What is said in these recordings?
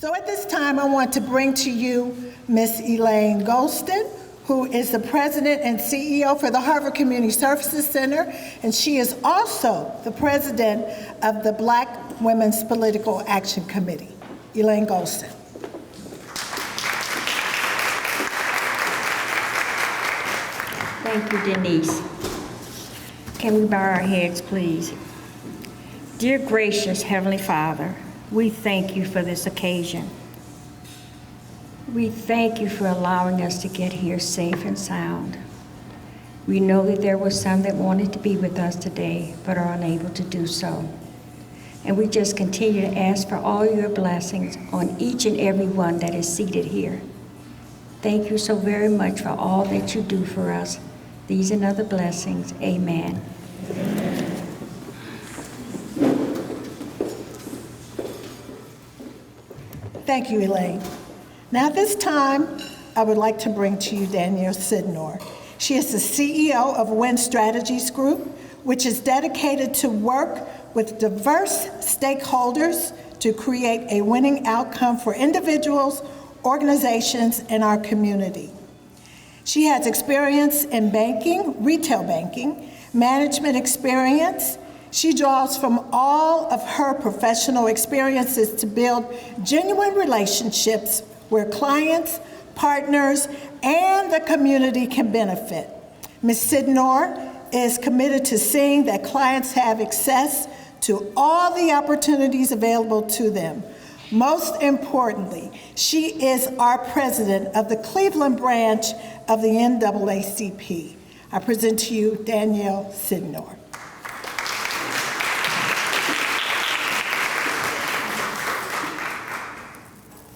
So at this time, I want to bring to you Ms. Elaine Golston, who is the president and CEO for the Harvard Community Services Center, and she is also the president of the Black Women's Political Action Committee. Elaine Golston. Thank you, Denise. Can we bow our heads, please? Dear gracious Heavenly Father, we thank you for this occasion. We thank you for allowing us to get here safe and sound. We know that there were some that wanted to be with us today, but are unable to do so. And we just continue to ask for all your blessings on each and every one that is seated here. Thank you so very much for all that you do for us. These and other blessings, amen. Thank you, Elaine. Now at this time, I would like to bring to you Danielle Sidner. She is the CEO of Win Strategies Group, which is dedicated to work with diverse stakeholders to create a winning outcome for individuals, organizations, and our community. She has experience in banking, retail banking, management experience. She draws from all of her professional experiences to build genuine relationships where clients, partners, and the community can benefit. Ms. Sidner is committed to seeing that clients have access to all the opportunities available to them. Most importantly, she is our president of the Cleveland branch of the NAACP. I present to you Danielle Sidner.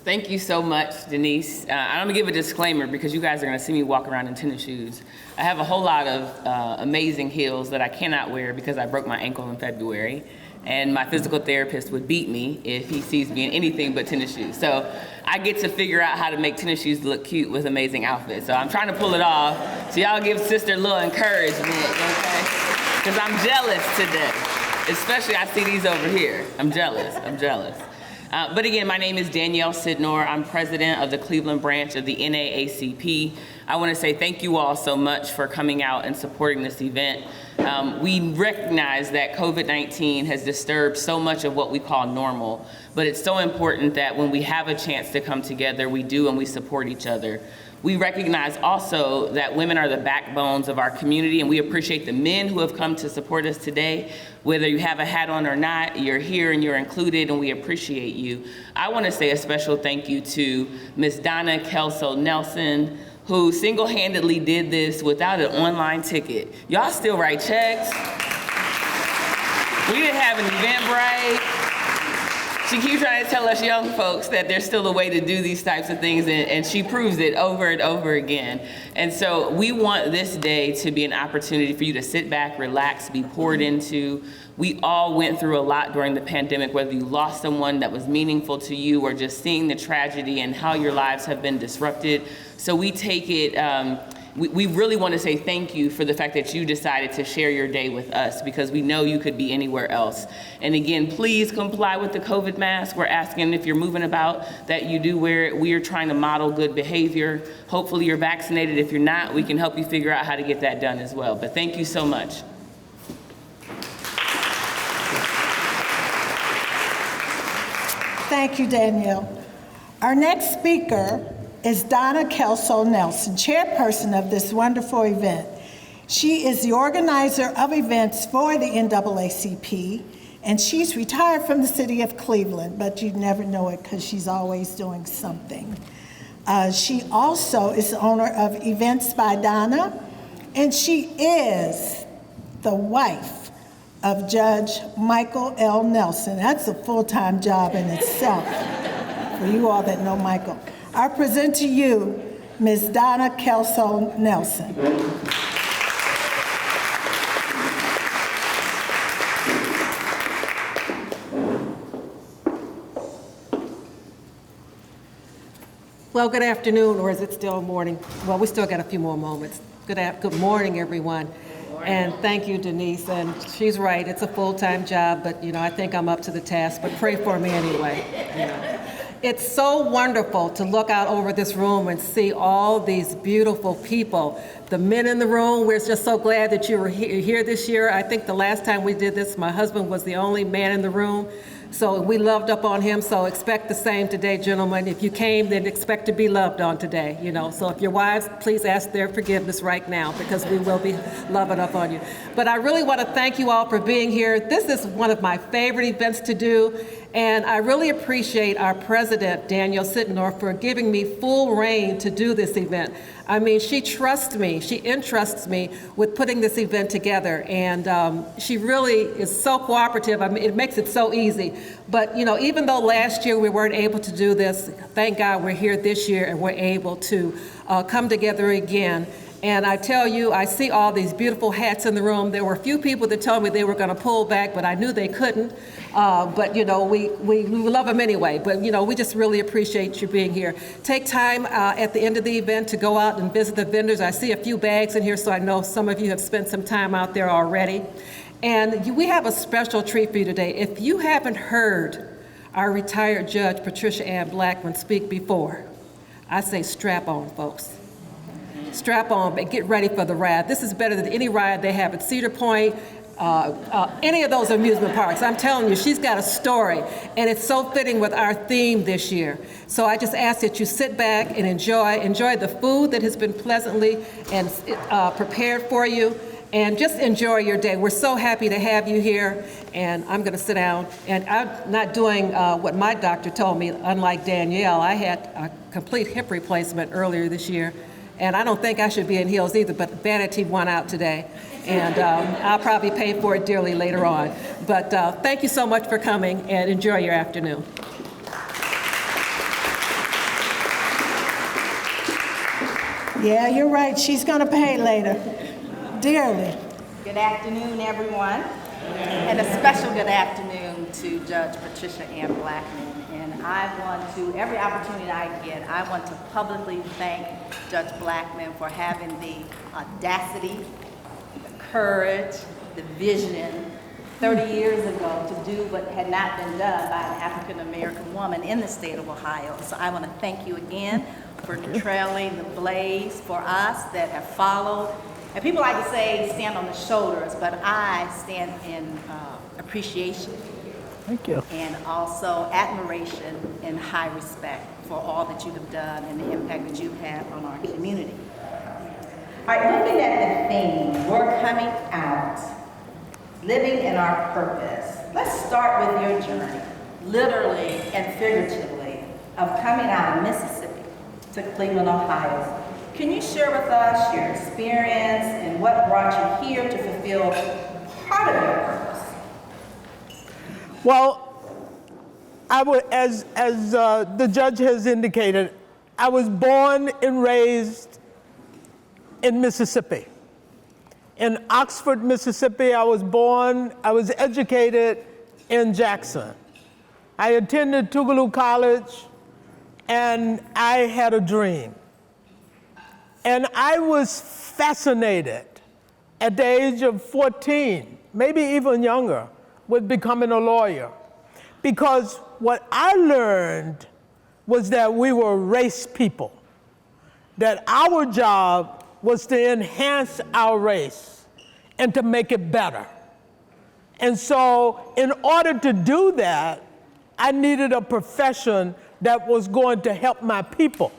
Thank you so much, Denise. I'm gonna give a disclaimer because you guys are gonna see me walk around in tennis shoes. I have a whole lot of amazing heels that I cannot wear because I broke my ankle in February, and my physical therapist would beat me if he sees me in anything but tennis shoes. So I get to figure out how to make tennis shoes look cute with amazing outfits. So I'm trying to pull it off. So y'all give sister a little encouragement, okay? Because I'm jealous today. Especially I see these over here. I'm jealous. But again, my name is Danielle Sidner. I'm president of the Cleveland branch of the NAACP. I want to say thank you all so much for coming out and supporting this event. We recognize that COVID-19 has disturbed so much of what we call normal, but it's so important that when we have a chance to come together, we do and we support each other. We recognize also that women are the backbones of our community, and we appreciate the men who have come to support us today. Whether you have a hat on or not, you're here and you're included, and we appreciate you. I want to say a special thank you to Ms. Donna Kelso Nelson, who single-handedly did this without an online ticket. Y'all still write checks. We didn't have an Eventbrite. She keeps trying to tell us young folks that there's still a way to do these types of things, and she proves it over and over again. And so we want this day to be an opportunity for you to sit back, relax, be poured into. We all went through a lot during the pandemic, whether you lost someone that was meaningful to you or just seeing the tragedy and how your lives have been disrupted. So we take it, we really want to say thank you for the fact that you decided to share your day with us, because we know you could be anywhere else. And again, please comply with the COVID mask. We're asking if you're moving about that you do wear it. We are trying to model good behavior. Hopefully you're vaccinated. If you're not, we can help you figure out how to get that done as well. But thank you so much. Thank you, Danielle. Our next speaker is Donna Kelso Nelson, chairperson of this wonderful event. She is the organizer of events for the NAACP, and she's retired from the city of Cleveland, but you'd never know it because she's always doing something. She also is the owner of Events by Donna, and she is the wife of Judge Michael L. Nelson. That's a full-time job in itself, for you all that know Michael. I present to you Ms. Donna Kelso Nelson. Well, good afternoon, or is it still morning? Well, we still got a few more moments. Good morning, everyone. And thank you, Denise. And she's right, it's a full-time job, but I think I'm up to the task, but pray for me anyway. It's so wonderful to look out over this room and see all these beautiful people. The men in the room, we're just so glad that you were here this year. I think the last time we did this, my husband was the only man in the room. So we loved up on him, so expect the same today, gentlemen. If you came, then expect to be loved on today, you know. So if your wives, please ask their forgiveness right now, because we will be loving up on you. But I really want to thank you all for being here. This is one of my favorite events to do, and I really appreciate our president, Danielle Sidner, for giving me full reign to do this event. I mean, she trusts me, she entrusts me with putting this event together, and she really is so cooperative. I mean, it makes it so easy. But, you know, even though last year we weren't able to do this, thank God we're here this year and we're able to come together again. And I tell you, I see all these beautiful hats in the room. There were a few people that told me they were going to pull back, but I knew they couldn't. But, you know, we love them anyway. But, you know, we just really appreciate you being here. Take time at the end of the event to go out and visit the vendors. I see a few bags in here, so I know some of you have spent some time out there already. And we have a special treat for you today. If you haven't heard our retired judge, Patricia Ann Blackman, speak before, I say strap on, folks. Strap on, but get ready for the ride. This is better than any ride they have at Cedar Point, any of those amusement parks. I'm telling you, she's got a story, and it's so fitting with our theme this year. So I just ask that you sit back and enjoy the food that has been pleasantly and prepared for you, and just enjoy your day. We're so happy to have you here, and I'm gonna sit down. And I'm not doing what my doctor told me, unlike Danielle. I had a complete hip replacement earlier this year, and I don't think I should be in heels either, but vanity won out today. And I'll probably pay for it dearly later on. But thank you so much for coming, and enjoy your afternoon. Yeah, you're right. She's going to pay later. Dearly. Good afternoon, everyone. And a special good afternoon to Judge Patricia Ann Blackman. And I want to, every opportunity I get, I want to publicly thank Judge Blackman for having the audacity, the courage, the vision 30 years ago to do what had not been done by an African-American woman in the state of Ohio. So I want to thank you again for trailing the blaze for us that have followed. And people like to say stand on the shoulders, but I stand in appreciation. Thank you. And also admiration and high respect for all that you have done and the impact that you've had on our community. All right, looking at the theme, we're coming out, living in our purpose. Let's start with your journey, literally and figuratively, of coming out of Mississippi to Cleveland, Ohio. Can you share with us your experience and what brought you here to fulfill part of your purpose? Well, as the judge has indicated, I was born and raised in Mississippi. In Oxford, Mississippi, I was educated in Jackson. I attended Tougaloo College, and I had a dream. And I was fascinated at the age of 14, maybe even younger, with becoming a lawyer. Because what I learned was that we were race people, that our job was to enhance our race and to make it better. And so in order to do that, I needed a profession that was going to help my people.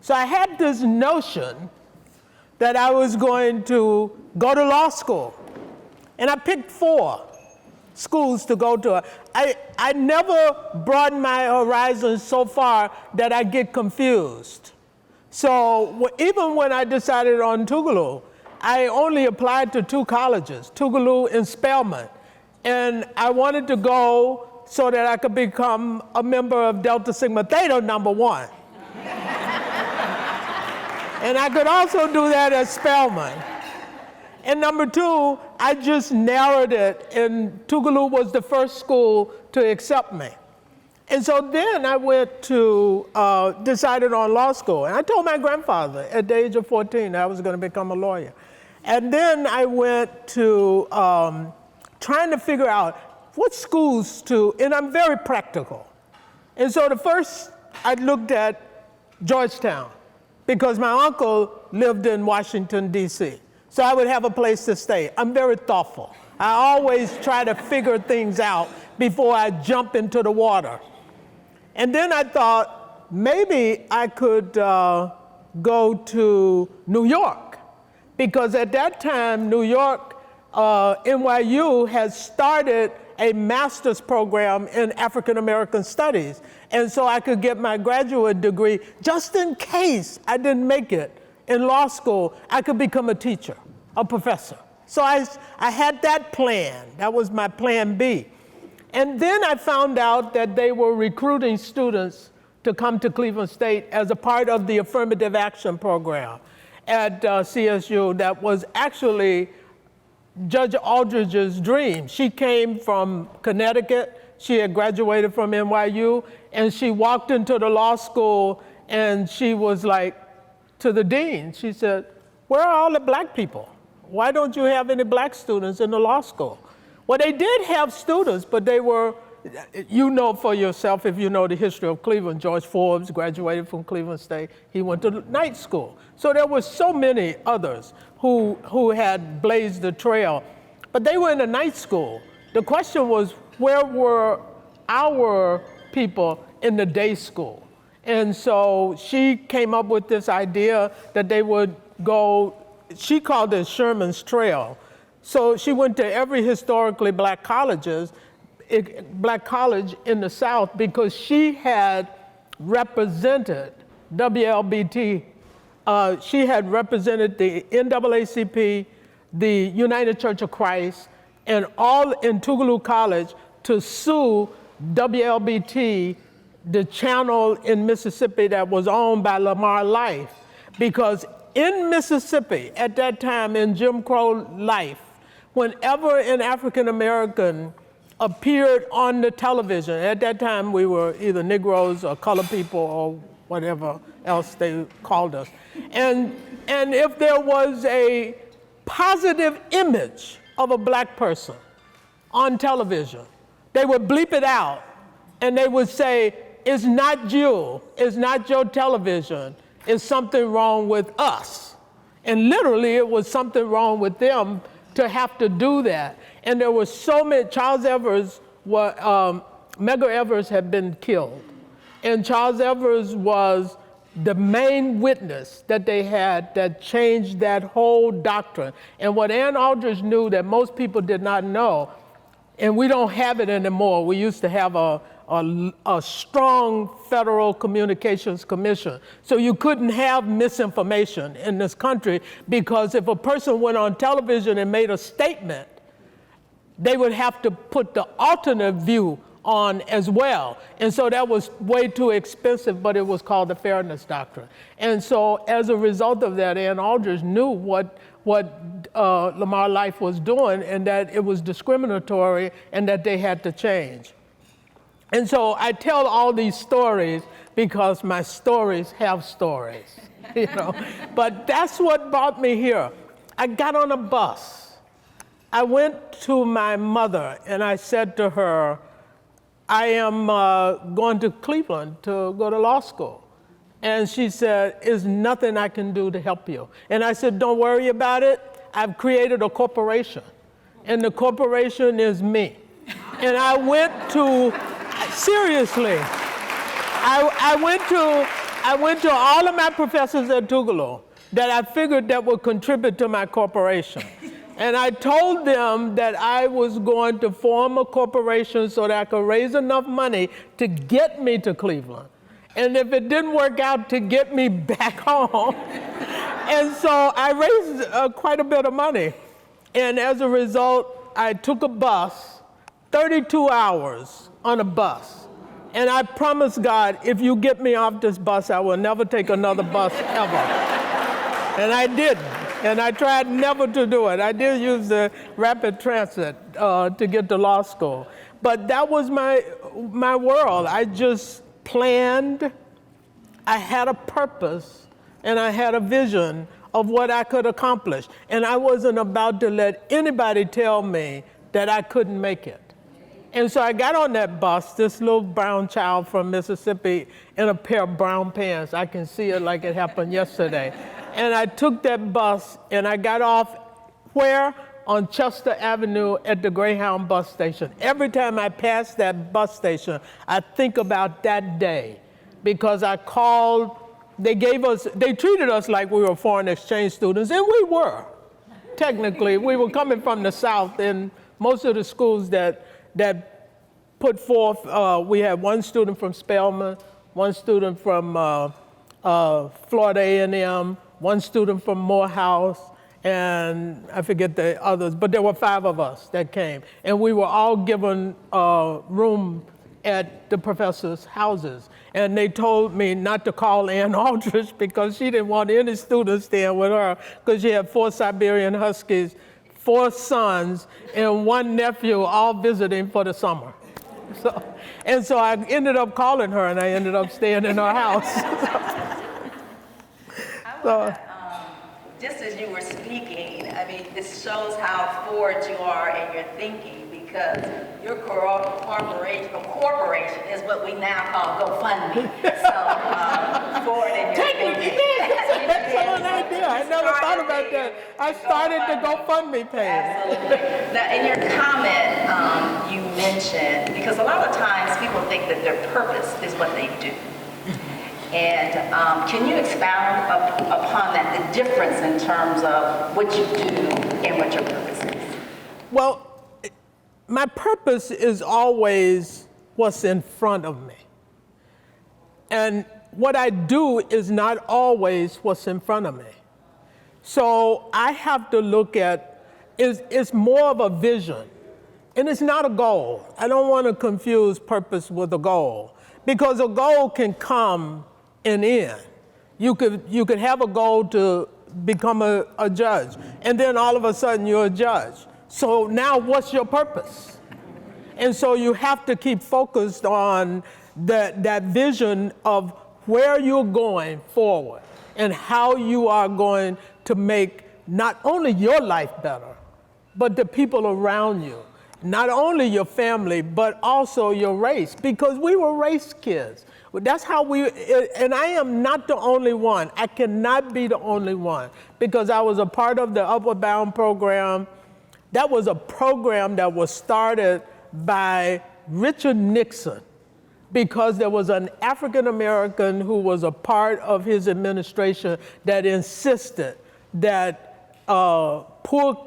So I had this notion that I was going to go to law school. And I picked 4 schools to go to. I never broadened my horizons so far that I get confused. So even when I decided on Tougaloo, I only applied to 2 colleges, Tougaloo and Spelman. And I wanted to go so that I could become a member of Delta Sigma Theta, number 1. And I could also do that at Spelman. And number 2, I just narrowed it, and Tougaloo was the first school to accept me. And so then I went to, decided on law school. And I told my grandfather at the age of 14 that I was going to become a lawyer. And then I went to trying to figure out what schools to, and I'm very practical. And so the first, I looked at Georgetown because my uncle lived in Washington, D.C. So I would have a place to stay. I'm very thoughtful. I always try to figure things out before I jump into the water. And then I thought maybe I could go to New York, because at that time, New York, NYU has started a master's program in African American studies. And so I could get my graduate degree just in case I didn't make it in law school, I could become a teacher, a professor. So I had that plan. That was my plan B. And then I found out that they were recruiting students to come to Cleveland State as a part of the affirmative action program at CSU that was actually Judge Aldridge's dream. She came from Connecticut. She had graduated from NYU, and she walked into the law school, and she was like, to the dean, she said, "Where are all the black people? Why don't you have any black students in the law school?" Well, they did have students, but they were, you know for yourself if you know the history of Cleveland. George Forbes graduated from Cleveland State. He went to night school. So there were so many others who had blazed the trail, but they were in a night school. The question was, where were our people in the day school? And so she came up with this idea that they would go, she called it Sherman's Trail. So she went to every historically black college in the South, because she had represented WLBT. She had represented the NAACP, the United Church of Christ, and all in Tougaloo College to sue WLBT, the channel in Mississippi that was owned by Lamar Life. Because in Mississippi, at that time in Jim Crow life, whenever an African American appeared on the television, at that time we were either Negroes or colored people or whatever else they called us. And if there was a positive image of a black person on television, they would bleep it out and they would say, "It's not you, it's not your television, it's something wrong with us." And literally it was something wrong with them to have to do that. And there were so many, Charles Evers, Medgar Evers had been killed. And Charles Evers was the main witness that they had that changed that whole doctrine. And what Ann Aldridge knew that most people did not know, and we don't have it anymore. We used to have a strong Federal Communications Commission. So you couldn't have misinformation in this country, because if a person went on television and made a statement, they would have to put the alternate view on as well. And so that was way too expensive, but it was called the Fairness Doctrine. And so as a result of that, Ann Aldridge knew what Lamar Life was doing, and that it was discriminatory and that they had to change. And so I tell all these stories because my stories have stories, you know. But that's what brought me here. I got on a bus. I went to my mother and I said to her, "I am going to Cleveland to go to law school." And she said, "There's nothing I can do to help you." And I said, "Don't worry about it. I've created a corporation, and the corporation is me." And I went to, seriously, I went to all of my professors at Tougaloo that I figured that would contribute to my corporation. And I told them that I was going to form a corporation so that I could raise enough money to get me to Cleveland. And if it didn't work out, to get me back home. And so I raised quite a bit of money. And as a result, I took a bus, 32 hours on a bus. And I promised God, if you get me off this bus, I will never take another bus ever. And I didn't. And I tried never to do it. I did use the rapid transit to get to law school. But that was my world. I just planned. I had a purpose, and I had a vision of what I could accomplish. And I wasn't about to let anybody tell me that I couldn't make it. And so I got on that bus, this little brown child from Mississippi in a pair of brown pants. I can see it like it happened yesterday. And I took that bus and I got off where? On Chester Avenue at the Greyhound bus station. Every time I pass that bus station, I think about that day because I called, they treated us like we were foreign exchange students, and we were. Technically, we were coming from the South, and most of the schools that put forth, we had one student from Spelman, one student from Florida A&M, one student from Morehouse, and I forget the others, but there were 5 of us that came. And we were all given room at the professors' houses. And they told me not to call Ann Aldrich because she didn't want any students staying with her because she had 4 Siberian Huskies, 4 sons, and 1 nephew all visiting for the summer. So I ended up calling her and I ended up staying in her house. Just as you were speaking, I mean, this shows how forward you are in your thinking because your corporation is what we now call GoFundMe. So, forward in your thinking. That's an excellent idea. I never thought about that. I started the GoFundMe page. Absolutely. Now, in your comment, you mentioned, because a lot of times people think that their purpose is what they do. And can you expound upon that, the difference in terms of what you do and what your purpose is? Well, my purpose is always what's in front of me. And what I do is not always what's in front of me. So I have to look at, it's more of a vision. And it's not a goal. I don't want to confuse purpose with a goal. Because a goal can come and end. You could have a goal to become a judge, and then all of a sudden you're a judge. So now what's your purpose? And so you have to keep focused on that vision of where you're going forward and how you are going to make not only your life better, but the people around you. Not only your family, but also your race, because we were race kids. That's how and I am not the only one. I cannot be the only one, because I was a part of the Upward Bound program. That was a program that was started by Richard Nixon, because there was an African American who was a part of his administration that insisted that poor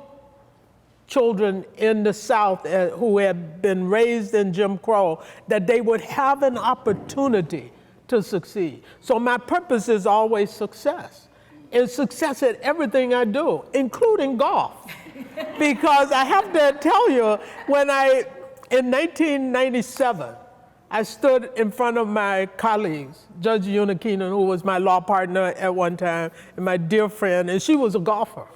children in the South who had been raised in Jim Crow, that they would have an opportunity to succeed. So my purpose is always success, and success at everything I do, including golf. Because I have to tell you, in 1997, I stood in front of my colleagues, Judge Una Keenan, who was my law partner at one time, and my dear friend, and she was a golfer,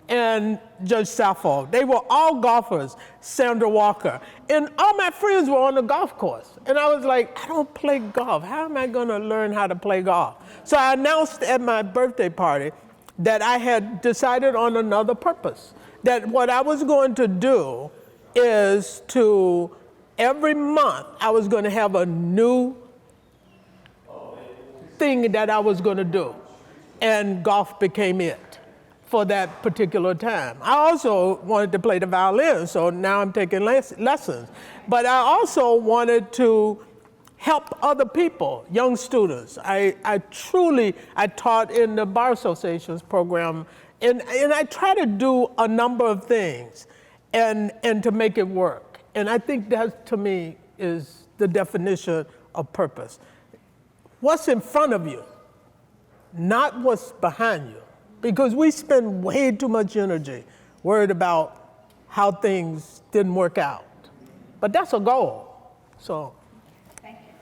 and Judge Sappho. They were all golfers, Sandra Walker. And all my friends were on the golf course. And I was like, I don't play golf. How am I going to learn how to play golf? So I announced at my birthday party that I had decided on another purpose, that what I was going to do is every month, I was going to have a new thing that I was going to do. And golf became it for that particular time. I also wanted to play the violin, so now I'm taking lessons. But I also wanted to help other people, young students. I taught in the Bar Association's program, and I try to do a number of things and to make it work. And I think that, to me, is the definition of purpose. What's in front of you, not what's behind you. Because we spend way too much energy worried about how things didn't work out. But that's a goal, so. Thank you.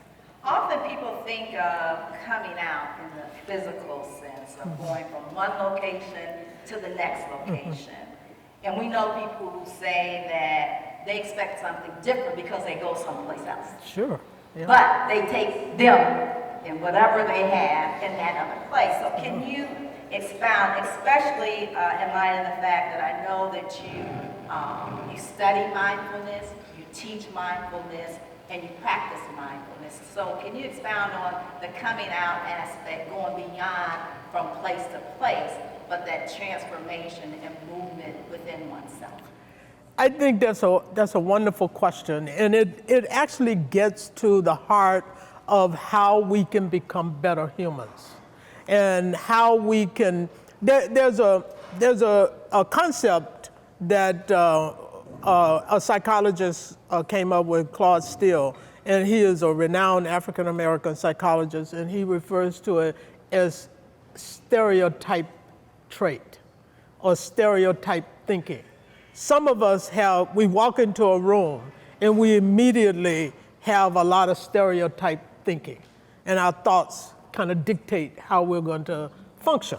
Often people think of coming out in the physical sense of going from one location to the next location. And we know people who say that they expect something different because they go someplace else. Sure. Yeah. But they take them and whatever they have in that other place. So can you expound, especially in light of the fact that I know that you study mindfulness, you teach mindfulness, and you practice mindfulness. So can you expound on the coming out aspect, going beyond from place to place, but that transformation and movement within oneself? I think that's a wonderful question, and it actually gets to the heart of how we can become better humans, and how we can. There's a concept that a psychologist came up with, Claude Steele, and he is a renowned African American psychologist, and he refers to it as stereotype trait or stereotype thinking. Some of us we walk into a room and we immediately have a lot of stereotype thinking, and our thoughts kind of dictate how we're going to function.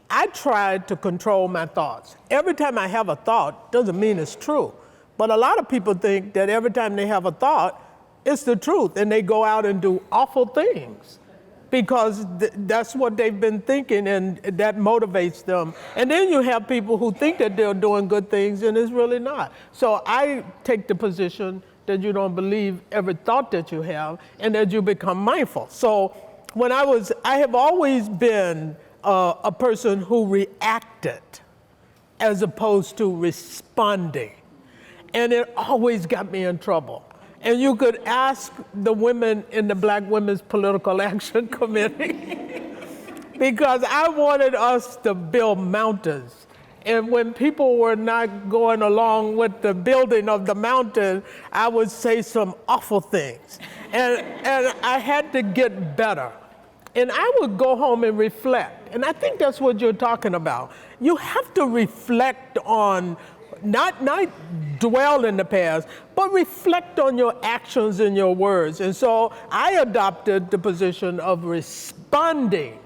I try to control my thoughts. Every time I have a thought, doesn't mean it's true, but a lot of people think that every time they have a thought, it's the truth, and they go out and do awful things because that's what they've been thinking, and that motivates them. And then you have people who think that they're doing good things, and it's really not. So I take the position that you don't believe every thought that you have, and that you become mindful. So I have always been a person who reacted as opposed to responding. And it always got me in trouble. And you could ask the women in the Black Women's Political Action Committee because I wanted us to build mountains. And when people were not going along with the building of the mountain, I would say some awful things. And I had to get better. And I would go home and reflect. And I think that's what you're talking about. You have to reflect on, not dwell in the past, but reflect on your actions and your words. And so I adopted the position of responding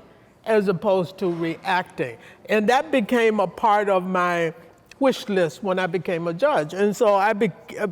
as opposed to reacting. And that became a part of my wish list when I became a judge. And so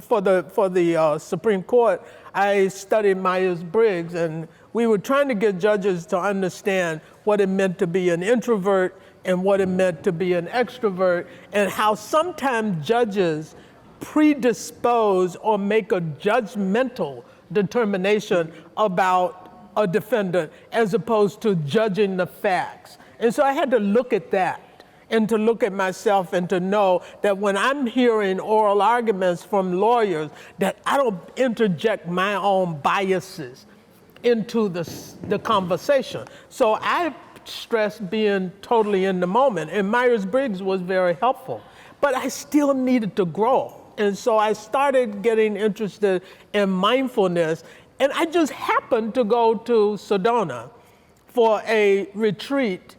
for the Supreme Court, I studied Myers-Briggs, and we were trying to get judges to understand what it meant to be an introvert and what it meant to be an extrovert, and how sometimes judges predispose or make a judgmental determination about a defendant as opposed to judging the facts. And so I had to look at that, and to look at myself, and to know that when I'm hearing oral arguments from lawyers, that I don't interject my own biases into the conversation. So I stress being totally in the moment, and Myers-Briggs was very helpful. But I still needed to grow. And so I started getting interested in mindfulness, and I just happened to go to Sedona for a retreat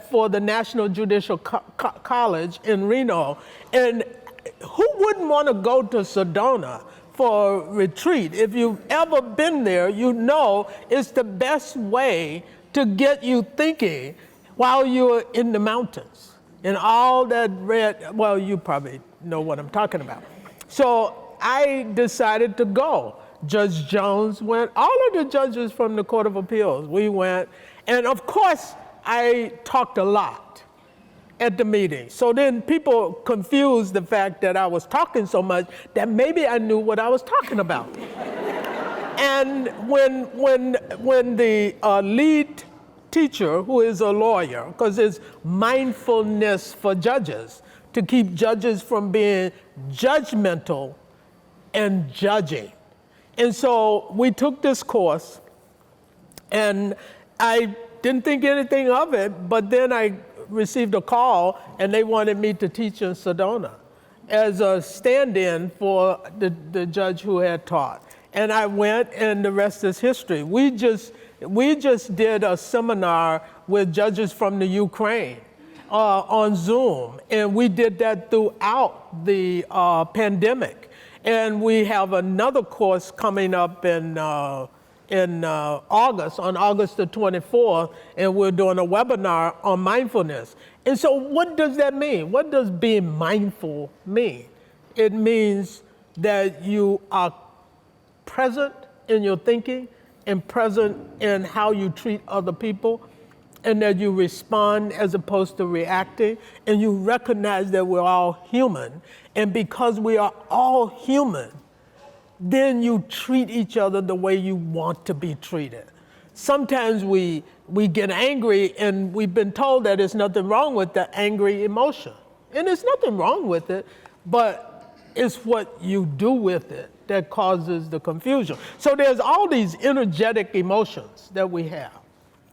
for the National Judicial College in Reno. And who wouldn't want to go to Sedona for a retreat? If you've ever been there, you know it's the best way to get you thinking while you're in the mountains. And all that well, you probably know what I'm talking about. So I decided to go. Judge Jones went, all of the judges from the Court of Appeals, we went. And of course, I talked a lot at the meeting. So then people confused the fact that I was talking so much that maybe I knew what I was talking about. And when the lead teacher, who is a lawyer, because it's mindfulness for judges, to keep judges from being judgmental and judging. And so we took this course, and I didn't think anything of it, but then I received a call, and they wanted me to teach in Sedona as a stand-in for the judge who had taught. And I went, and the rest is history. We just did a seminar with judges from the Ukraine on Zoom, and we did that throughout the pandemic. And we have another course coming up in August, on August the 24th, and we're doing a webinar on mindfulness. And so what does that mean? What does being mindful mean? It means that you are present in your thinking and present in how you treat other people, and that you respond as opposed to reacting, and you recognize that we're all human. And because we are all human, then you treat each other the way you want to be treated. Sometimes we get angry, and we've been told that there's nothing wrong with the angry emotion. And there's nothing wrong with it, but it's what you do with it that causes the confusion. So there's all these energetic emotions that we have.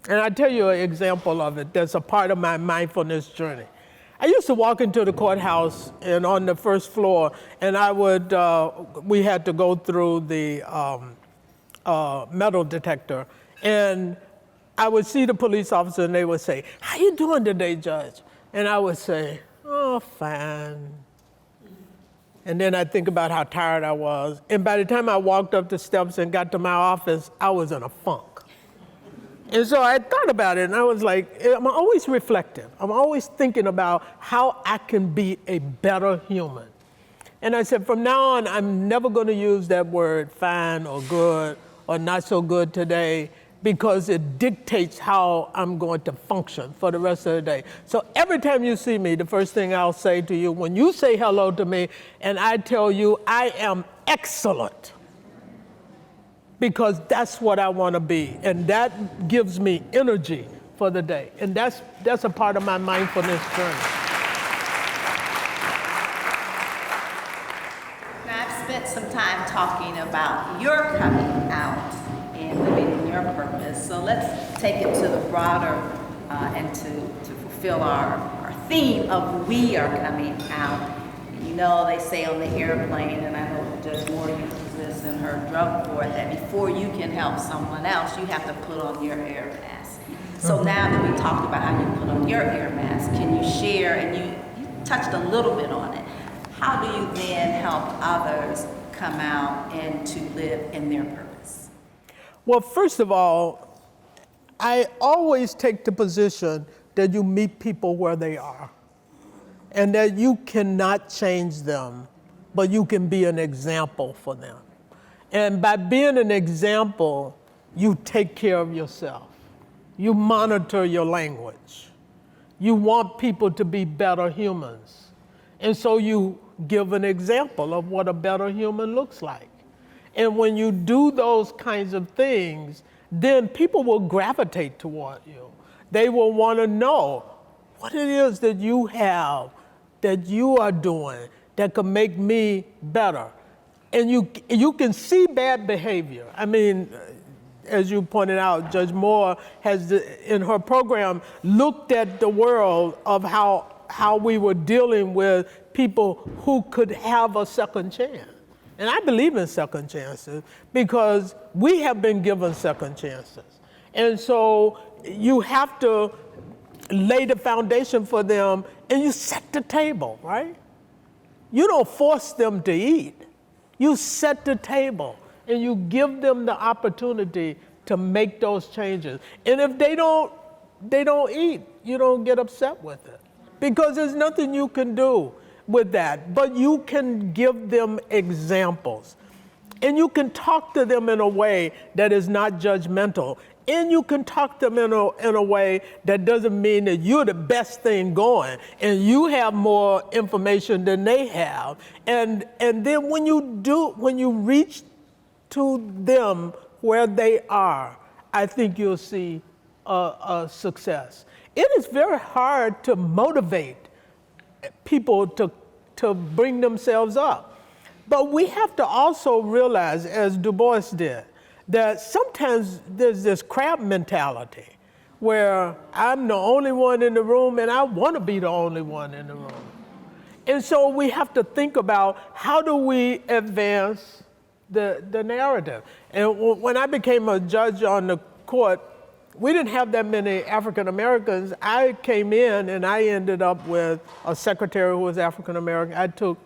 And I'll tell you an example of it that's a part of my mindfulness journey. I used to walk into the courthouse, and on the first floor, and we had to go through the metal detector, and I would see the police officer, and they would say, "How you doing today, Judge?" And I would say, "Oh, fine." And then I'd think about how tired I was. And by the time I walked up the steps and got to my office, I was in a funk. And so I thought about it, and I was like, I'm always reflective. I'm always thinking about how I can be a better human. And I said, from now on, I'm never going to use that word fine or good or not so good today, because it dictates how I'm going to function for the rest of the day. So every time you see me, the first thing I'll say to you, when you say hello to me and I tell you I am excellent, because that's what I want to be, and that gives me energy for the day. And that's a part of my mindfulness journey. Now, I've spent some time talking about your coming out and living in your purpose. So let's take it to the broader and to fulfill our theme of we are coming out. You know, they say on the airplane, and I know Judge Moore uses this in her drug court, that before you can help someone else, you have to put on your air mask. So now that we talked about how you put on your air mask, can you share, and you touched a little bit on it, how do you then help others come out and to live in their purpose? Well, first of all, I always take the position that you meet people where they are, and that you cannot change them, but you can be an example for them. And by being an example, you take care of yourself. You monitor your language. You want people to be better humans. And so you give an example of what a better human looks like. And when you do those kinds of things, then people will gravitate toward you. They will want to know what it is that you have, that you are doing, that could make me better. And you can see bad behavior. I mean, as you pointed out, Judge Moore has, in her program, looked at the world of how we were dealing with people who could have a second chance. And I believe in second chances, because we have been given second chances. And so you have to lay the foundation for them, and you set the table, right? You don't force them to eat. You set the table, and you give them the opportunity to make those changes. And if they don't eat, you don't get upset with it, because there's nothing you can do with that. But you can give them examples, and you can talk to them in a way that is not judgmental. And you can talk to them in a way that doesn't mean that you're the best thing going and you have more information than they have. And then when you reach to them where they are, I think you'll see a success. It is very hard to motivate people to bring themselves up. But we have to also realize, as Du Bois did, that sometimes there's this crab mentality where I'm the only one in the room and I want to be the only one in the room. And so we have to think about, how do we advance the narrative? And when I became a judge on the court, we didn't have that many African Americans. I came in and I ended up with a secretary who was African American. I took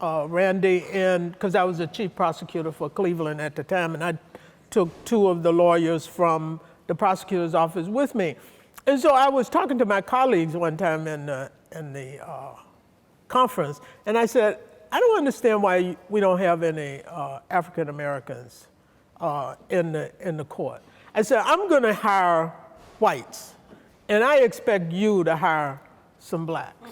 Randy in, because I was the chief prosecutor for Cleveland at the time, and I took two of the lawyers from the prosecutor's office with me. And so I was talking to my colleagues one time in the conference, and I said, I don't understand why we don't have any African Americans in the court. I said, I'm going to hire whites, and I expect you to hire some blacks.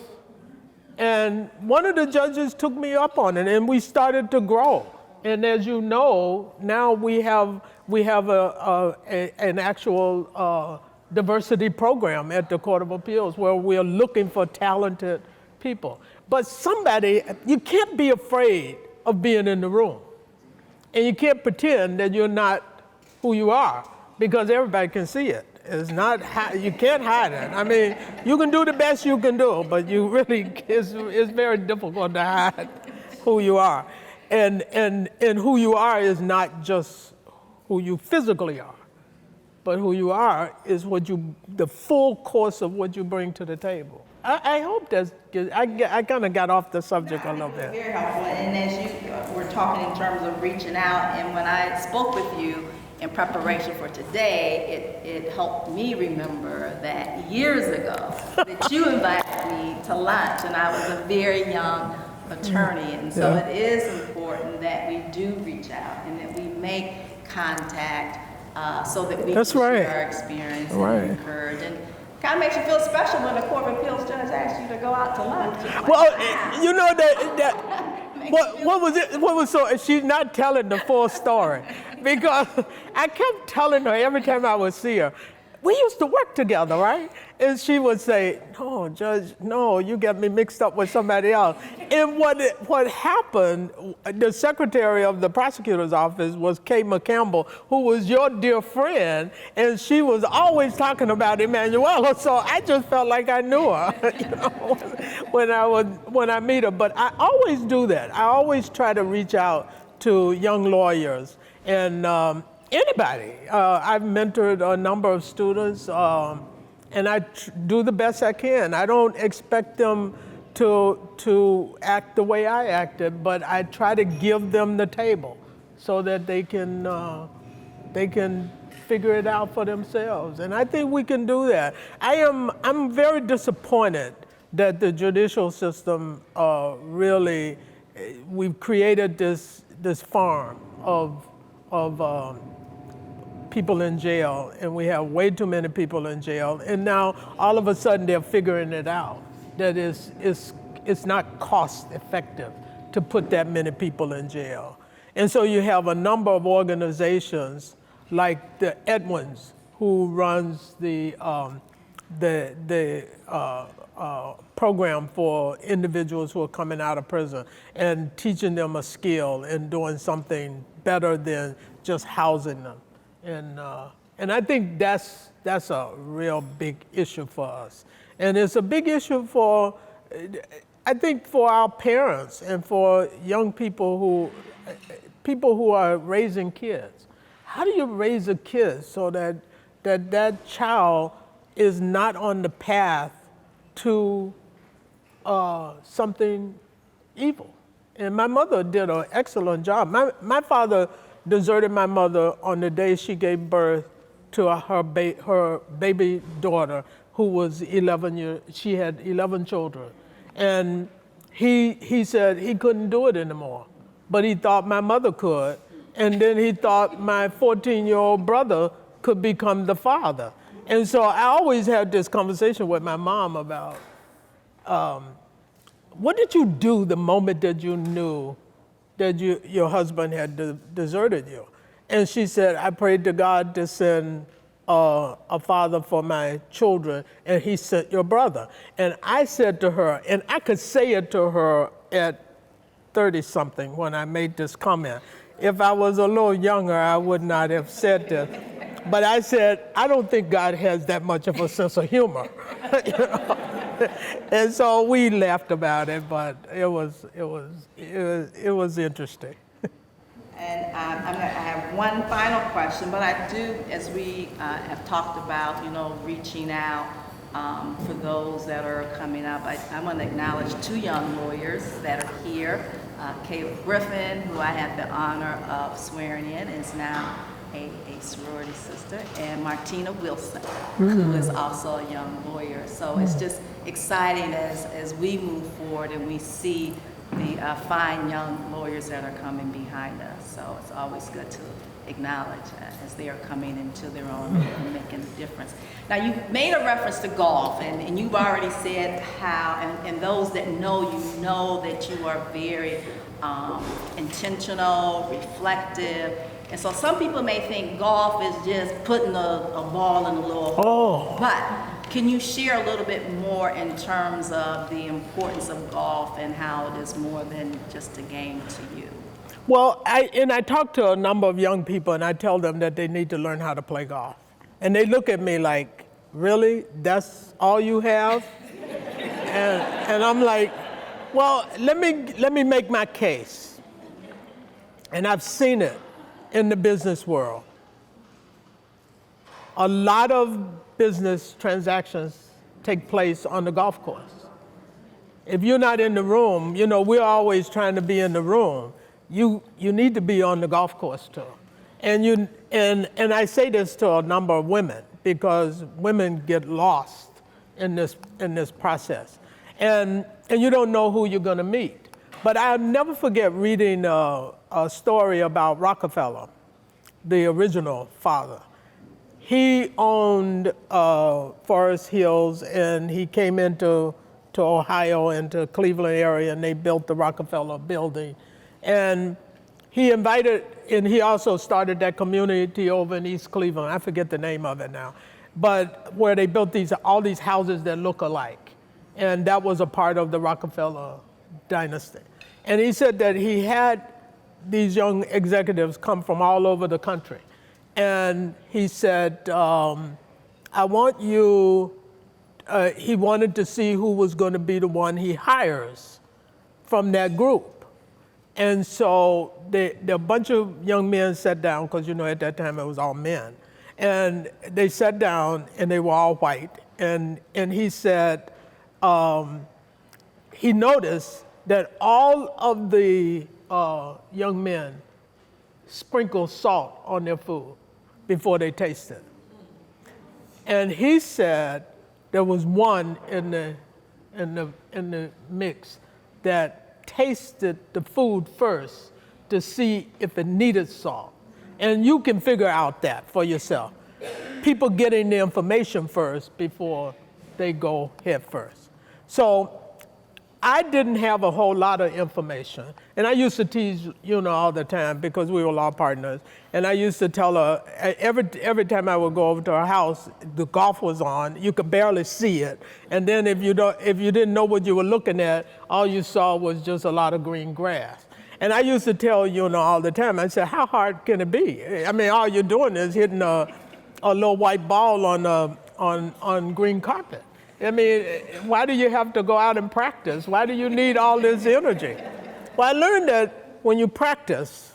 And one of the judges took me up on it, and we started to grow. And as you know, now we have an actual diversity program at the Court of Appeals where we're looking for talented people. But you can't be afraid of being in the room. And you can't pretend that you're not who you are, because everybody can see it. You can't hide it. I mean, you can do the best you can do, but it's very difficult to hide who you are. And who you are is not just who you physically are, but who you are is the full course of what you bring to the table. I hope that's good. I kind of got off the subject a little bit. Very helpful, and as you were talking in terms of reaching out, and when I spoke with you in preparation for today, it helped me remember that years ago that you invited me to lunch, and I was a very young attorney, and so it is important that we do reach out and that we make contact so that we can share our experience and encourage. And kind of makes you feel special when the Court of Appeals judge asks you to go out to lunch. Like, well, you know what was so, she's not telling the full story, because I kept telling her every time I would see her, we used to work together, right? And she would say, no, Judge, no, you got me mixed up with somebody else. And what happened, the secretary of the prosecutor's office was Kay McCampbell, who was your dear friend, and she was always talking about Emanuela, so I just felt like I knew her, when I meet her. But I always do that. I always try to reach out to young lawyers and anybody. I've mentored a number of students, and I do the best I can. I don't expect them to act the way I acted, but I try to give them the table so that they can figure it out for themselves. And I think we can do that. I'm very disappointed that the judicial system we've created this farm of people in jail, and we have way too many people in jail, and now all of a sudden they're figuring it out that it's not cost effective to put that many people in jail. And so you have a number of organizations like the Edwins, who runs the program for individuals who are coming out of prison and teaching them a skill and doing something better than just housing them. And I think that's a real big issue for us. And it's a big issue for our parents and for young people who are raising kids. How do you raise a kid so that child is not on the path to something evil? And my mother did an excellent job. My father deserted my mother on the day she gave birth to her baby daughter, who was 11 years. She had 11 children. And he said he couldn't do it anymore, but he thought my mother could. And then he thought my 14-year-old brother could become the father. And so I always had this conversation with my mom about, what did you do the moment that you knew that your husband had deserted you? And she said, I prayed to God to send a father for my children, and he sent your brother. And I said to her, and I could say it to her at 30-something when I made this comment. If I was a little younger, I would not have said this. But I said, I don't think God has that much of a sense of humor. And so we laughed about it, but it was interesting. And I have one final question, but I do, as we have talked about, reaching out for those that are coming up. I want to acknowledge two young lawyers that are here. Caleb Griffin, who I had the honor of swearing in, is now a sorority sister, and Martina Wilson, who is also a young lawyer. So it's just exciting as we move forward and we see the fine young lawyers that are coming behind us. So it's always good to acknowledge as they are coming into their own and making a difference. Now, you made a reference to golf, and you've already said how, and those that know that you are very intentional, reflective. And so some people may think golf is just putting a ball in a little hole. But can you share a little bit more in terms of the importance of golf and how it is more than just a game to you? Well, I talk to a number of young people, and I tell them that they need to learn how to play golf. And they look at me like, really? That's all you have? and I'm like, well, let me make my case. And I've seen it in the business world. A lot of business transactions take place on the golf course. If you're not in the room, we're always trying to be in the room. You need to be on the golf course too. And I say this to a number of women because women get lost in this process. And you don't know who you're going to meet. But I'll never forget reading a story about Rockefeller, the original father. He owned Forest Hills, and he came into Ohio, into Cleveland area, and they built the Rockefeller building. And he also started that community over in East Cleveland. I forget the name of it now. But where they built all these houses that look alike. And that was a part of the Rockefeller dynasty. And he said that he had these young executives come from all over the country. And he said, I want you, he wanted to see who was going to be the one he hires from that group. And so a bunch of young men sat down, because at that time it was all men. And they sat down, and they were all white. And he said, he noticed that all of the young men sprinkled salt on their food before they tasted. And he said there was one in the mix that tasted the food first to see if it needed salt. And you can figure out that for yourself. People getting the information first before they go head first. So I didn't have a whole lot of information. And I used to tease all the time because we were law partners. And I used to tell her, every time I would go over to her house, the golf was on. You could barely see it. And then if you didn't know what you were looking at, all you saw was just a lot of green grass. And I used to tell all the time, I said, how hard can it be? I mean, all you're doing is hitting a little white ball on green carpet. I mean, why do you have to go out and practice? Why do you need all this energy? Well, I learned that when you practice,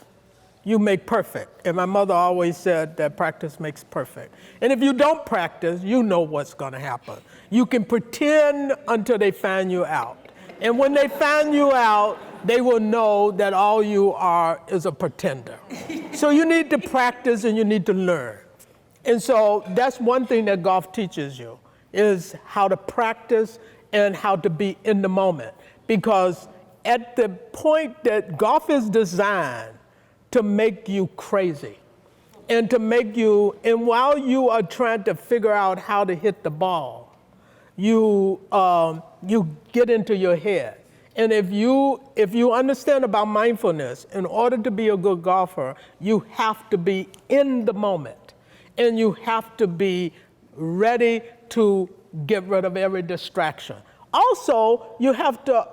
you make perfect. And my mother always said that practice makes perfect. And if you don't practice, you know what's going to happen. You can pretend until they find you out. And when they find you out, they will know that all you are is a pretender. So you need to practice and you need to learn. And so that's one thing that golf teaches you, is how to practice and how to be in the moment. Because at the point that golf is designed to make you crazy and and while you are trying to figure out how to hit the ball, you get into your head. And if you understand about mindfulness, in order to be a good golfer, you have to be in the moment. And you have to be ready to get rid of every distraction. Also, you have to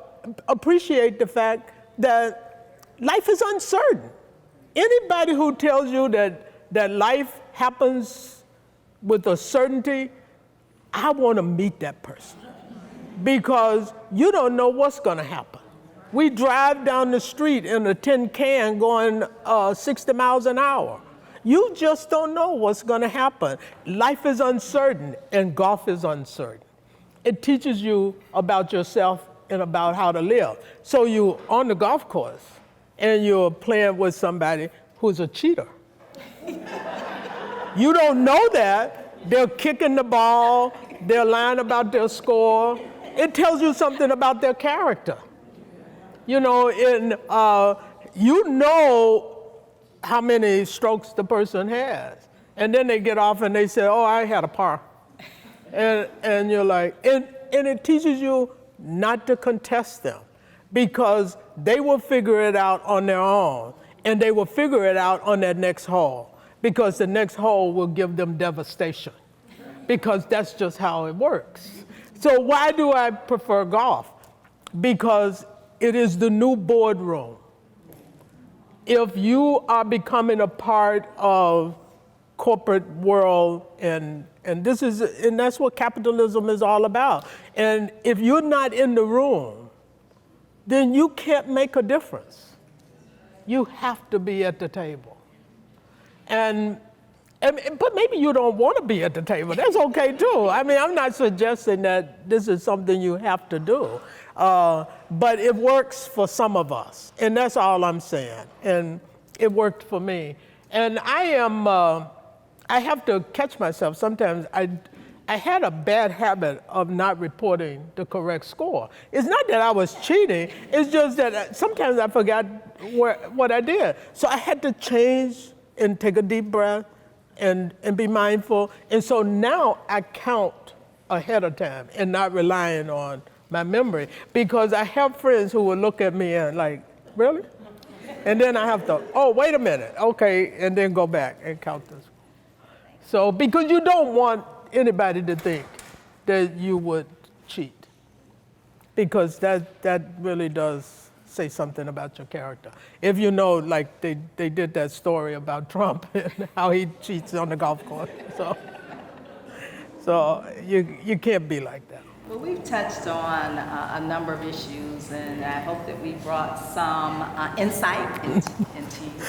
appreciate the fact that life is uncertain. Anybody who tells you that life happens with a certainty, I want to meet that person. Because you don't know what's going to happen. We drive down the street in a tin can going 60 miles an hour. You just don't know what's going to happen. Life is uncertain, and golf is uncertain. It teaches you about yourself and about how to live. So you're on the golf course, and you're playing with somebody who's a cheater. You don't know that. They're kicking the ball. They're lying about their score. It tells you something about their character. how many strokes the person has. And then they get off and they say, oh, I had a par. And you're like, and it teaches you not to contest them, because they will figure it out on their own, and they will figure it out on that next hole, because the next hole will give them devastation, because that's just how it works. So why do I prefer golf? Because it is the new boardroom. If you are becoming a part of corporate world, and that's what capitalism is all about. And if you're not in the room, then you can't make a difference. You have to be at the table. But maybe you don't want to be at the table. That's okay too. I mean, I'm not suggesting that this is something you have to do. But it works for some of us, and that's all I'm saying. And it worked for me. And I have to catch myself. Sometimes I had a bad habit of not reporting the correct score. It's not that I was cheating, it's just that sometimes I forgot what I did. So I had to change and take a deep breath and be mindful. And so now I count ahead of time and not relying on my memory, because I have friends who will look at me and like, really? And then I have to, oh, wait a minute, okay, and then go back and count this. So, because you don't want anybody to think that you would cheat, because that really does say something about your character. If you know, like they did that story about Trump and how he cheats on the golf course. So you can't be like that. Well, we've touched on a number of issues, and I hope that we brought some insight into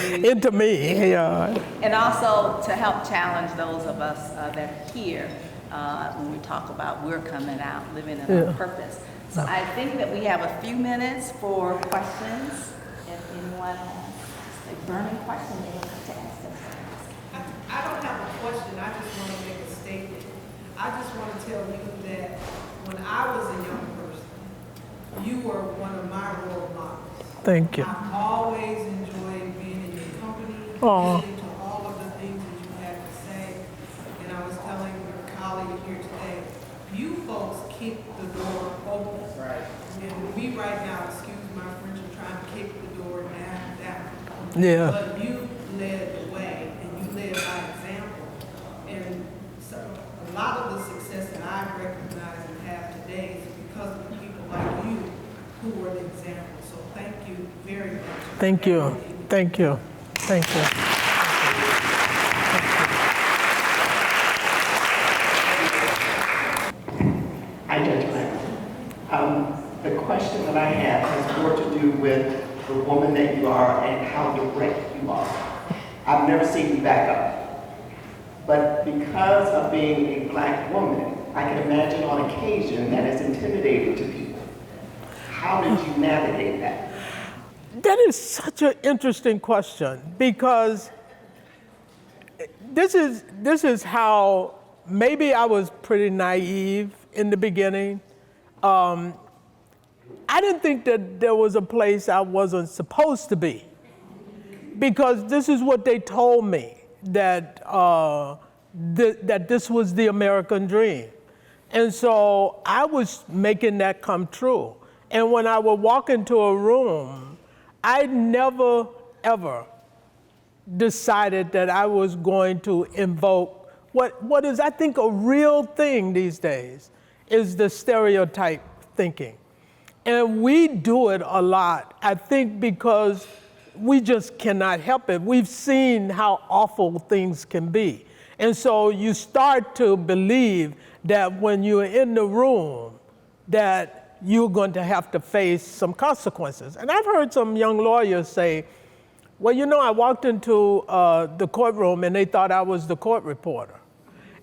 you. Into me, yeah. And also to help challenge those of us that are here when we talk about we're coming out, living in our purpose. So I think that we have a few minutes for questions. If anyone has a burning question, they would have to ask themselves. I don't have a question, I just want to make a statement. I just want to tell you that when I was a young person, you were one of my role models. Thank you. I've always enjoyed being in your company, Aw. listening to all of the things that you had to say. And I was telling your colleague here today, you folks keep the door open. Right. And we right now, excuse my French, are trying to kick the door down. Yeah. But you led the way, and you led by example. And so a lot of the success that I recognize and have today is because of the people like you who were the example. So thank you very much. Thank you. Thank you. Thank you. Hi, Judge Blackman. The question that I have has more to do with the woman that you are and how direct you are. I've never seen you back up. But because of being a black woman, I can imagine on occasion that is intimidating to people. How did you navigate that? That is such an interesting question, because this is how maybe I was pretty naive in the beginning. I didn't think that there was a place I wasn't supposed to be, because this is what they told me, that that this was the American dream. And so I was making that come true. And when I would walk into a room, I never, ever decided that I was going to invoke what is, I think, a real thing these days, is the stereotype thinking. And we do it a lot, I think, because we just cannot help it. We've seen how awful things can be. And so you start to believe that when you're in the room, that you're going to have to face some consequences. And I've heard some young lawyers say, well, you know, I walked into the courtroom and they thought I was the court reporter.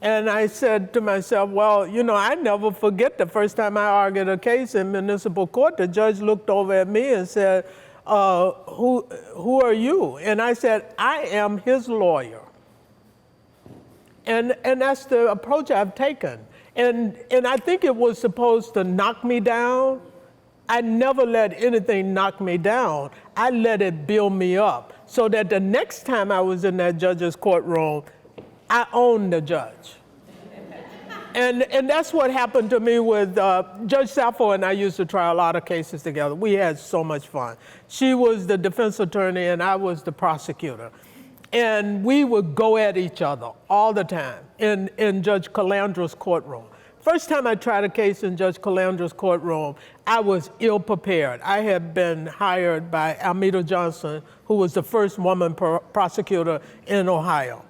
And I said to myself, well, you know, I never forget the first time I argued a case in municipal court. The judge looked over at me and said, who are you? And I said, I am his lawyer. And that's the approach I've taken. And I think it was supposed to knock me down. I never let anything knock me down. I let it build me up. so that the next time I was in that judge's courtroom, I owned the judge. And that's what happened to me with Judge Sappho and I used to try a lot of cases together. We had so much fun. She was the defense attorney and I was the prosecutor. And we would go at each other all the time in Judge Calandra's courtroom. First time I tried a case in Judge Calandra's courtroom, I was ill prepared. I had been hired by Almeda Johnson, who was the first woman prosecutor in Ohio.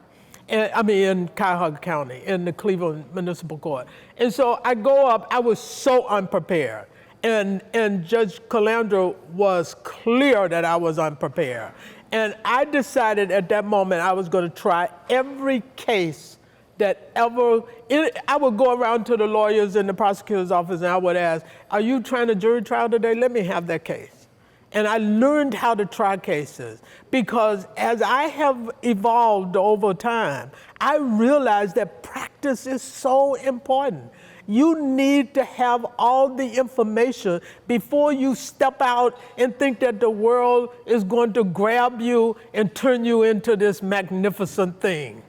In Cuyahoga County, in the Cleveland Municipal Court. And so I go up, I was so unprepared. And Judge Calandra was clear that I was unprepared. And I decided at that moment I was going to try every case that ever, I would go around to the lawyers in the prosecutor's office and I would ask, are you trying a jury trial today? Let me have that case. And I learned how to try cases because as I have evolved over time, I realized that practice is so important. You need to have all the information before you step out and think that the world is going to grab you and turn you into this magnificent thing.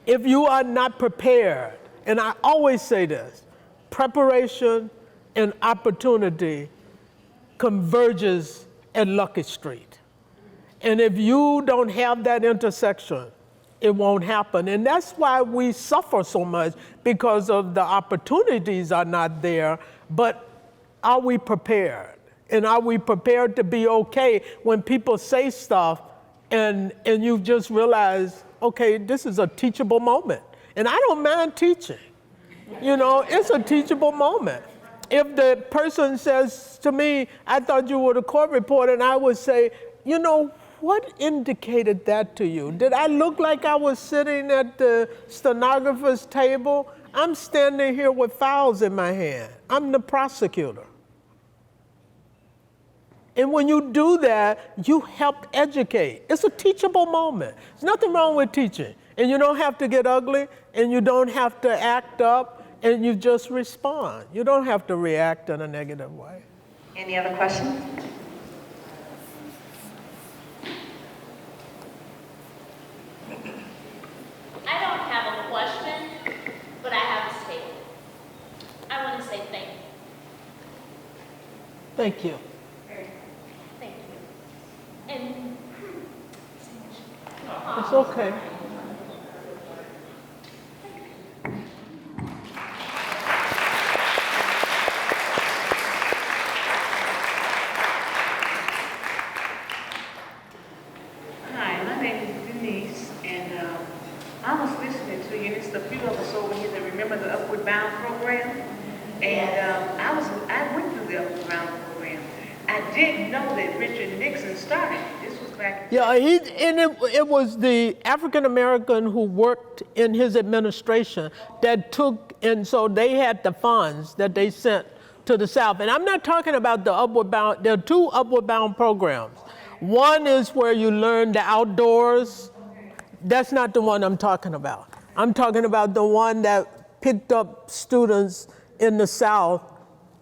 If you are not prepared, and I always say this, preparation and opportunity converges at Lucky Street. And if you don't have that intersection, it won't happen. And that's why we suffer so much, because of the opportunities are not there, but are we prepared? And are we prepared to be okay when people say stuff and you just realize, okay, this is a teachable moment. And I don't mind teaching. You know, it's a teachable moment. If the person says to me, I thought you were the court reporter, and I would say, you know, what indicated that to you? Did I look like I was sitting at the stenographer's table? I'm standing here with files in my hand. I'm the prosecutor. And when you do that, you help educate. It's a teachable moment. There's nothing wrong with teaching. And you don't have to get ugly, and you don't have to act up, and you just respond. You don't have to react in a negative way. Any other questions? I don't have a question, but I have a statement. I want to say thank you. Thank you. Thank you. And It's okay. Hi, my name is Denise, and I was listening to you, and it's a few of us over here that remember the Upward Bound program. And I went through the Upward Bound program. I didn't know that Richard Nixon started it. This was back. Yeah, it was the African American who worked in his administration that took, and so they had the funds that they sent to the South. And I'm not talking about the Upward Bound. There are two Upward Bound programs. One is where you learn the outdoors. That's not the one I'm talking about. I'm talking about the one that picked up students in the South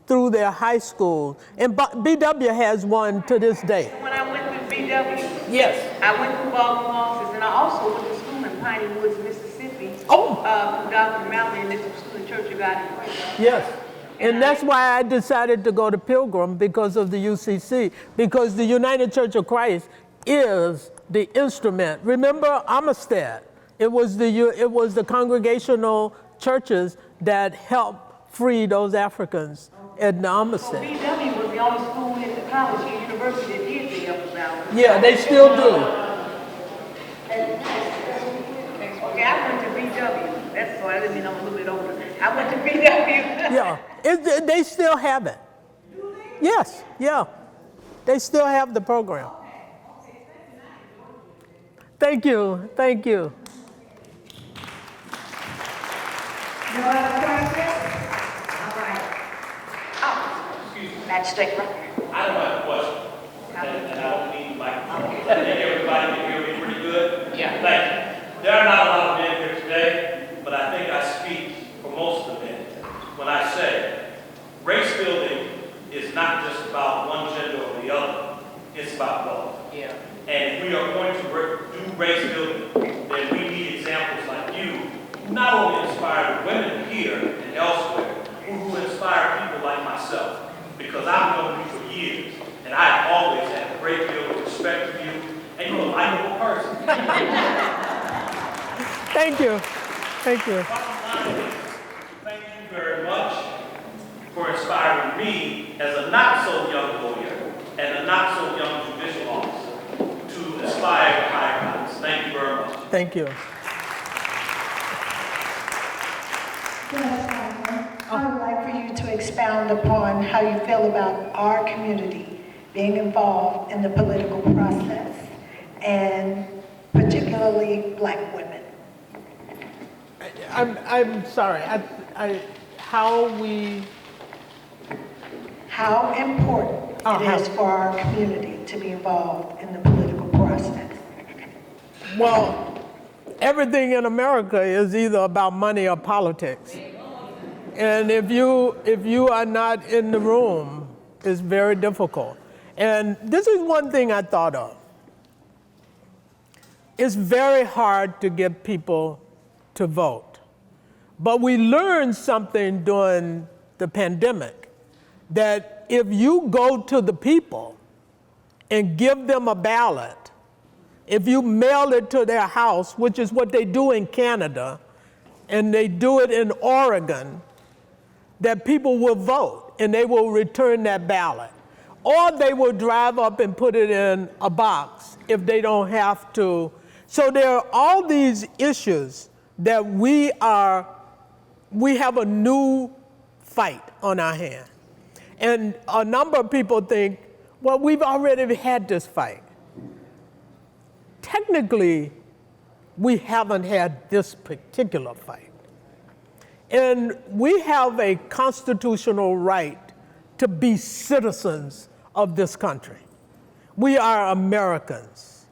through their high school. And BW has one to this day. When I went through BW, Yes. I went through Baldwin Office, and I also went to school in Piney Woods, Mississippi. Oh. Dr. Mallory and this school, the Church of God in Christ. Yes. And that's why I decided to go to Pilgrim, because of the UCC, because the United Church of Christ is the instrument. Remember Amistad? It was the congregational churches that helped free those Africans at the Amistad. BW was the only school in the college and university that did the Upward Bound. Yeah, they still do. Okay, I went to BW. That's why I didn't mean I'm a little bit older. I went to BW. Yeah, they still have it. Yes, yeah. They still have the program. Thank you, thank you. No other questions? All right. Magistrate Rucker. I don't have a question, and I don't need the microphone. I think everybody can hear me pretty good. Yeah. Thank you. There are not a lot of men here today, but I think I speak for most of the men when I say race building is not just about one gender or the other. It's about both. Yeah. And we are going not only inspire women here and elsewhere, but who inspire people like myself. Because I've known you for years, and I've always had a great deal of respect for you, and you're a likable person. Thank you. Thank you. Thank you very much for inspiring me as a not-so-young lawyer and a not-so-young judicial officer to aspire to higher heights. Thank you very much. Thank you. I would like for you to expound upon how you feel about our community being involved in the political process, and particularly Black women. I'm sorry. How important it is for our community to be involved in the political process. Well, everything in America is either about money or politics. And if you are not in the room, it's very difficult. And this is one thing I thought of. It's very hard to get people to vote. But we learned something during the pandemic, that if you go to the people and give them a ballot, if you mail it to their house, which is what they do in Canada, and they do it in Oregon, that people will vote and they will return that ballot. Or they will drive up and put it in a box if they don't have to. So there are all these issues that we have a new fight on our hand. And a number of people think, well, we've already had this fight. Technically, we haven't had this particular fight. And we have a constitutional right to be citizens of this country. We are Americans.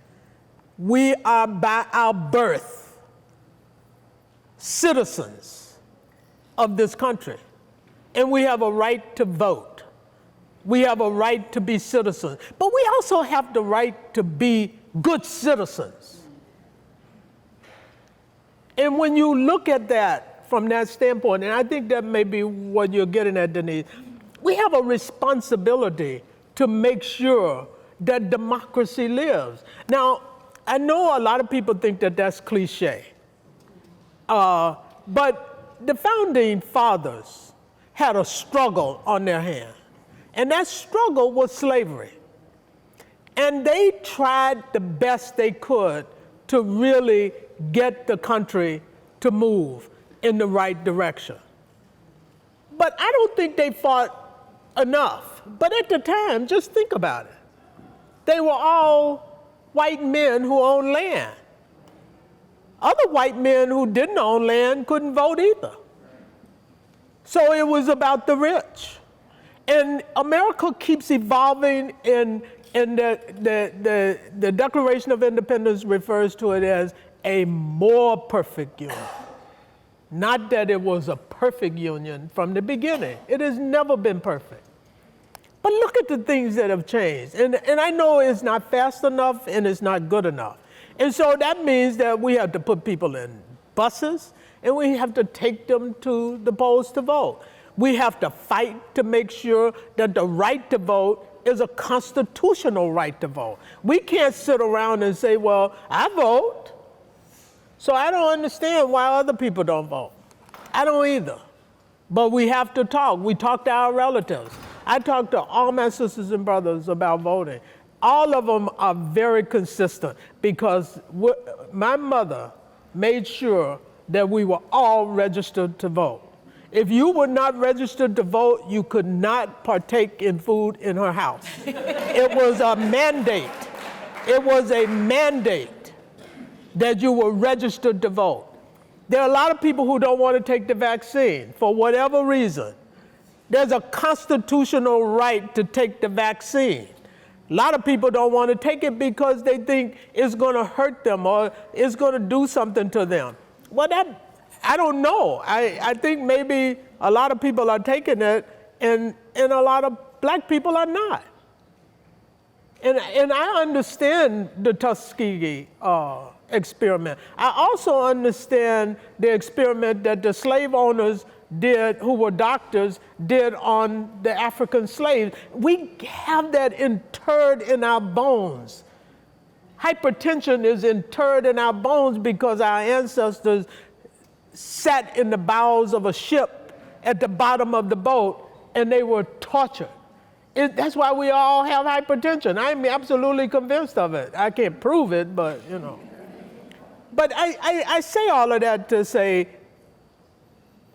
We are by our birth citizens of this country. And we have a right to vote. We have a right to be citizens. But we also have the right to be good citizens. And when you look at that from that standpoint, and I think that may be what you're getting at, Denise, we have a responsibility to make sure that democracy lives. Now, I know a lot of people think that that's cliche, but the founding fathers had a struggle on their hands, and that struggle was slavery. And they tried the best they could to really get the country to move in the right direction. But I don't think they fought enough. But at the time, just think about it. They were all white men who owned land. Other white men who didn't own land couldn't vote either. So it was about the rich. And America keeps evolving, and the Declaration of Independence refers to it as a more perfect union. Not that it was a perfect union from the beginning. It has never been perfect. But look at the things that have changed. And I know it's not fast enough and it's not good enough. And so that means that we have to put people in buses and we have to take them to the polls to vote. We have to fight to make sure that the right to vote is a constitutional right to vote. We can't sit around and say, well, I vote, so I don't understand why other people don't vote. I don't either. But we have to talk. We talk to our relatives. I talk to all my sisters and brothers about voting. All of them are very consistent because my mother made sure that we were all registered to vote. If you were not registered to vote, you could not partake in food in her house. It was a mandate. It was a mandate that you were registered to vote. There are a lot of people who don't want to take the vaccine for whatever reason. There's a constitutional right to take the vaccine. A lot of people don't want to take it because they think it's going to hurt them or it's going to do something to them. Well, I don't know. I think maybe a lot of people are taking it and a lot of black people are not. And I understand the Tuskegee experiment. I also understand the experiment that the slave owners did, who were doctors, did on the African slaves. We have that interred in our bones. Hypertension is interred in our bones because our ancestors sat in the bowels of a ship at the bottom of the boat and they were tortured. That's why we all have hypertension. I'm absolutely convinced of it. I can't prove it, but you know. But I say all of that to say,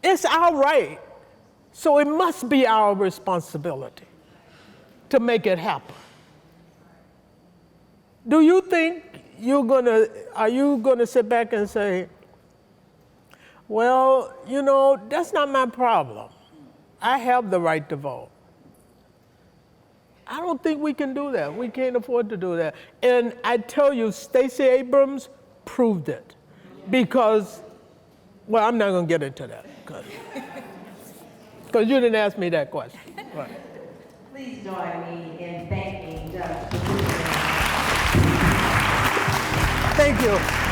it's our right, so it must be our responsibility to make it happen. Do you think are you gonna sit back and say, well, you know, that's not my problem. I have the right to vote. I don't think we can do that. We can't afford to do that. And I tell you, Stacey Abrams proved it. Because, well, I'm not gonna get into that. Because you didn't ask me that question. Right. Please join me in thanking Judge Patricia. Thank you.